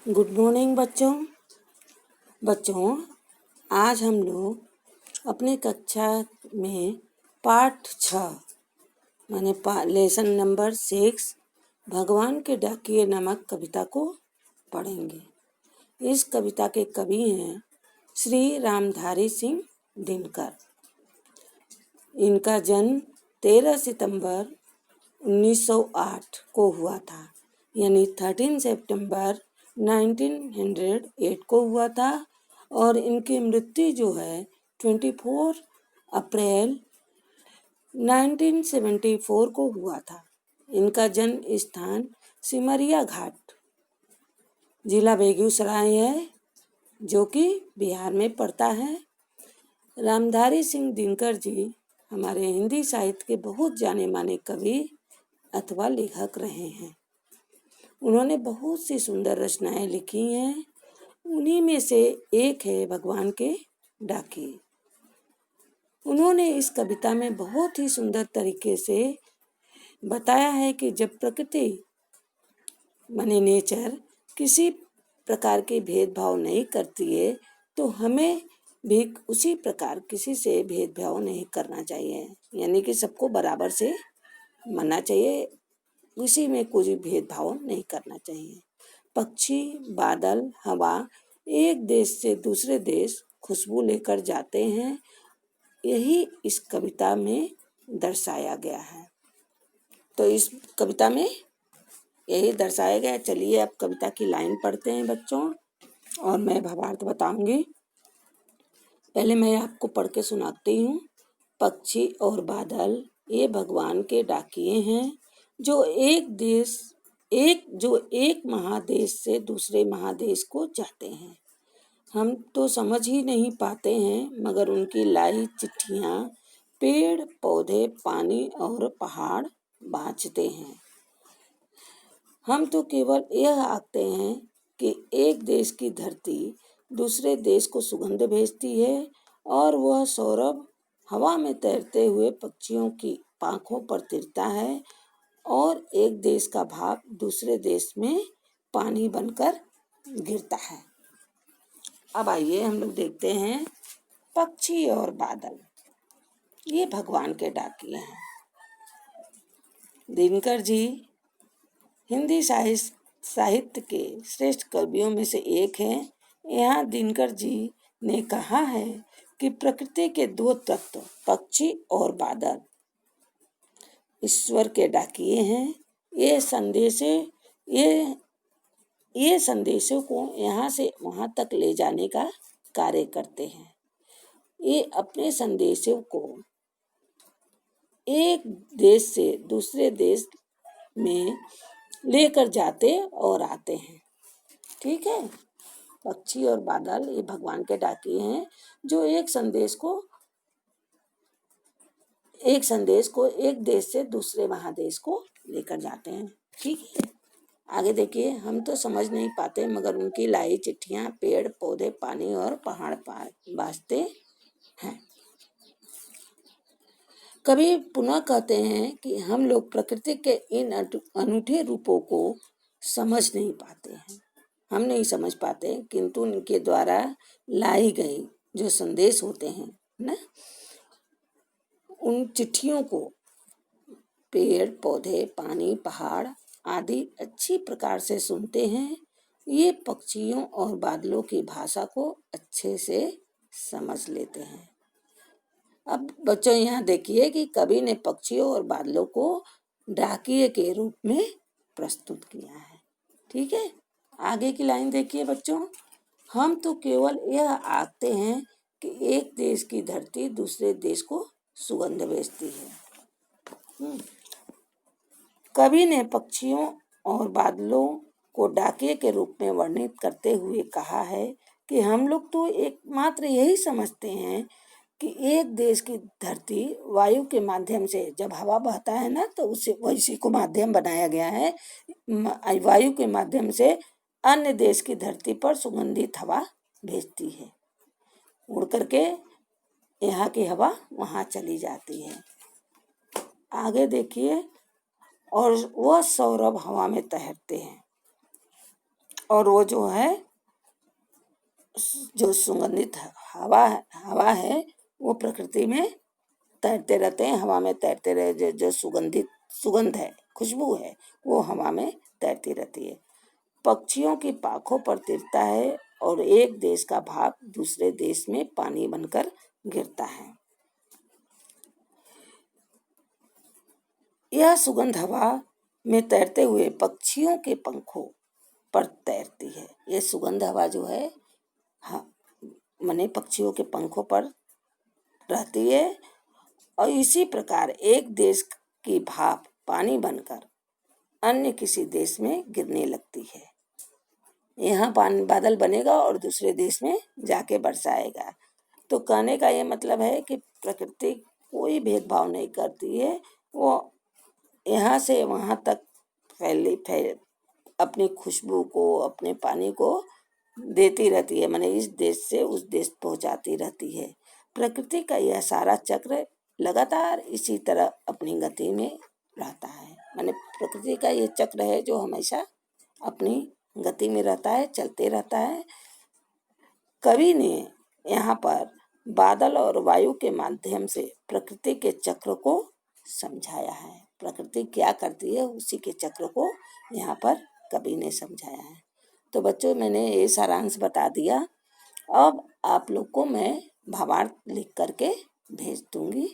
Good morning बच्चों। आज हम लोग अपनी कक्षा में पाठ 6 माने लेसन नंबर 6 भगवान के डाकिए नामक कविता को पढ़ेंगे। इस कविता के कवि हैं श्री रामधारी सिंह दिनकर। इनका जन्म 13 सितंबर 1908 को हुआ था, यानी 13 सितंबर 1908 को हुआ था, और इनकी मृत्यु जो है 24 अप्रैल 1974 को हुआ था। इनका जन्म स्थान सिमरिया घाट जिला बेगूसराय है, जो कि बिहार में पड़ता है। रामधारी सिंह दिनकर जी हमारे हिंदी साहित्य के बहुत जाने माने कवि अथवा लेखक रहे हैं। उन्होंने बहुत सी सुंदर रचनाएं लिखी हैं। उन्हीं में से एक है भगवान के डाकिए। उन्होंने इस कविता में बहुत ही सुंदर तरीके से बताया है कि जब प्रकृति माने नेचर किसी प्रकार के भेदभाव नहीं करती है, तो हमें भी उसी प्रकार किसी से भेदभाव नहीं करना चाहिए, यानी कि सबको बराबर से मानना चाहिए, किसी में कोई भेदभाव नहीं करना चाहिए। पक्षी, बादल, हवा एक देश से दूसरे देश खुशबू लेकर जाते हैं, यही इस कविता में दर्शाया गया है। तो इस कविता में यही दर्शाया गया। चलिए अब कविता की लाइन पढ़ते हैं बच्चों, और मैं भावार्थ बताऊंगी। पहले मैं आपको पढ़ के सुनाती हूँ। पक्षी और बादल ये भगवान के डाकिए हैं, जो एक महादेश से दूसरे महादेश को जाते हैं। हम तो समझ ही नहीं पाते हैं, मगर उनकी लाई चिट्ठियाँ पेड़ पौधे पानी और पहाड़ बाँचते हैं। हम तो केवल यह आखते हैं कि एक देश की धरती दूसरे देश को सुगंध भेजती है, और वह सौरभ हवा में तैरते हुए पक्षियों की पांखों पर तिरता है, और एक देश का भाग दूसरे देश में पानी बनकर गिरता है। अब आइए हम लोग देखते हैं पक्षी और बादल ये भगवान के डाकिए हैं। दिनकर जी हिंदी साहित्य के श्रेष्ठ कवियों में से एक हैं। यहाँ दिनकर जी ने कहा है कि प्रकृति के दो तत्व पक्षी और बादल ईश्वर के डाकिए हैं। ये संदेशों को यहाँ से वहाँ तक ले जाने का कार्य करते हैं। ये अपने संदेशों को एक देश से दूसरे देश में लेकर जाते और आते हैं। ठीक है। पक्षी और बादल ये भगवान के डाकिए हैं, जो एक संदेश को एक देश से दूसरे महादेश को लेकर जाते हैं। ठीक है। आगे देखिए। हम तो समझ नहीं पाते, मगर उनकी लाई चिट्ठियां पेड़ पौधे पानी और पहाड़ बाँचते हैं। कभी पुनः कहते हैं कि हम लोग प्रकृति के इन अनूठे रूपों को समझ नहीं पाते हैं। हम नहीं समझ पाते, किंतु उनके द्वारा लाई गई जो संदेश होते हैं ना, उन चिट्ठियों को पेड़ पौधे पानी पहाड़ आदि अच्छी प्रकार से सुनते हैं। ये पक्षियों और बादलों की भाषा को अच्छे से समझ लेते हैं। अब बच्चों यहाँ देखिए कि कवि ने पक्षियों और बादलों को डाकिए के रूप में प्रस्तुत किया है। ठीक है। आगे की लाइन देखिए बच्चों। हम तो केवल यह आखते हैं कि एक देश की धरती दूसरे देश को सुगंध भेजती है। कवि ने पक्षियों और बादलों को डाकिए के रूप में वर्णित करते हुए कहा है कि हम लोग तो एकमात्र यही समझते हैं कि एक देश की धरती वायु के माध्यम से, जब हवा बहता है ना, तो उसी को माध्यम बनाया गया है। वायु के माध्यम से अन्य देश की धरती पर सुगंधित हवा भेजती है, उड़ करके यहाँ की हवा वहाँ चली जाती है। आगे देखिए। और वह सौरभ हवा में तैरते हैं। और वो जो है, जो सुगंधित हवा है वो प्रकृति में तैरते रहते हैं, हवा में तैरते रहे। जो सुगंध है, खुशबू है, वो हवा में तैरती रहती है। पक्षियों की पाखों पर तिरता है और एक देश का भाग दूसरे देश में पानी बनकर गिरता है। यह सुगंध हवा में तैरते हुए पक्षियों के पंखों पर तैरती है। ये सुगंध हवा जो है, हाँ, माने पक्षियों के पंखों पर रहती है और इसी प्रकार एक देश की भाप पानी बनकर अन्य किसी देश में गिरने लगती है। यहाँ पानी बादल बनेगा और दूसरे देश में जाके बरसाएगा। तो कहने का ये मतलब है कि प्रकृति कोई भेदभाव नहीं करती है, वो यहाँ से वहाँ तक अपनी खुशबू को, अपने पानी को देती रहती है, माने इस देश से उस देश पहुँचाती रहती है। प्रकृति का यह सारा चक्र लगातार इसी तरह अपनी गति में रहता है। माने प्रकृति का ये चक्र है जो हमेशा अपनी गति में रहता है, चलते रहता है। कवि ने यहाँ पर बादल और वायु के माध्यम से प्रकृति के चक्र को समझाया है। प्रकृति क्या करती है उसी के चक्र को यहाँ पर कवि ने समझाया है। तो बच्चों, मैंने ये सारांश बता दिया। अब आप लोग को मैं भावार्थ लिख करके भेज दूंगी।